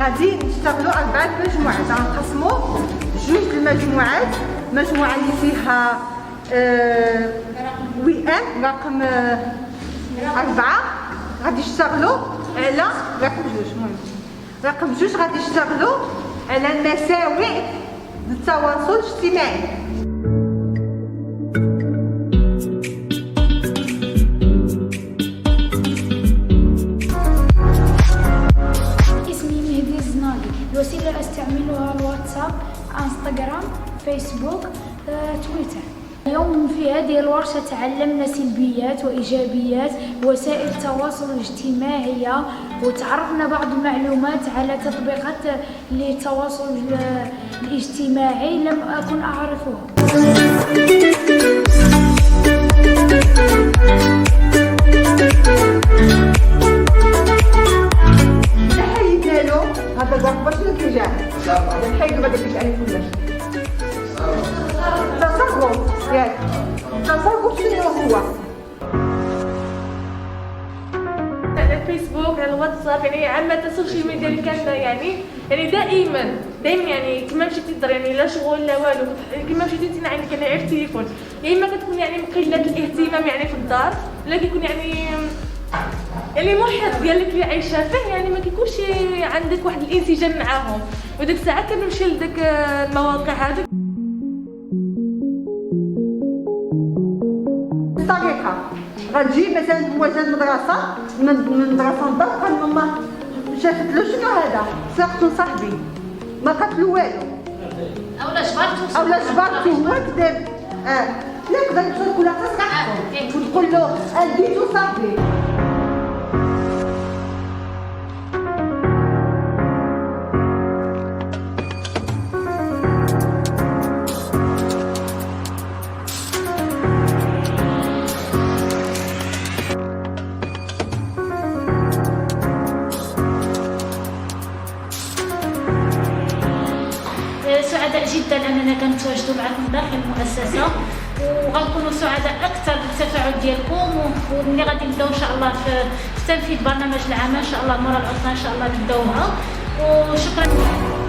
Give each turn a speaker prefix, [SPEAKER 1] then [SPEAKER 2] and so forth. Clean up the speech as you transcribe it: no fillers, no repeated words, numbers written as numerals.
[SPEAKER 1] غادي نشتغلوا 4 مجموعات، غنقسموا 2 المجموعات، مجموعه اللي فيها وئام رقم 4 غادي يشتغلوا على رقم 2. المهم رقم 2 غادي يشتغلوا على المساوئ للتواصل الاجتماعي.
[SPEAKER 2] الوسيلة اللي أستعملها الواتساب، انستغرام، فيسبوك، تويتر. اليوم في هذه الورشة تعلمنا سلبيات وإيجابيات وسائل التواصل الاجتماعي، وتعرفنا بعض المعلومات على تطبيقات للتواصل الاجتماعي لم أكن أعرفها.
[SPEAKER 1] هذا الوقت باش نتجاه هذا الحي ما داكش عليه كلش تصرف ياك تصرف شنو هو
[SPEAKER 3] على الفيسبوك على الواتساب، يعني عامة السوشيال ميديا اللي كان يعني دائما يعني كما مشيتي تدير يعني لا شغل لا والو، كما مشيتي يعني كان غير التليفون، يا اما كتكون يعني قله الاهتمام يعني في الدار، ولا كيكون يعني المحيط ديالك اللي عايشه فيه يعني ما كيكونش عندك واحد الانسجام معاهم، وديك الساعه كنمشي لداك المواقع هذوك.
[SPEAKER 1] الطريقه غتجي مثلا مواجهه المدرسه من المدرسه للدار، قال ماما شافت له شنو هذا سرقتو صاحبي ما قتلو والو اولا جبرتو هو كذاب. لا تقدر تقول لها تصرفو وتقول له اديتو صاحبي.
[SPEAKER 2] سعداء جدا اننا كنتواجدوا معكم داخل المؤسسه، وغنكونوا سعداء اكثر بالتفاعل ديالكم، وملي غادي نبداو ان شاء الله في تنفيذ برنامج العام ان شاء الله مورا العطله ان شاء الله نبداوها. وشكرا.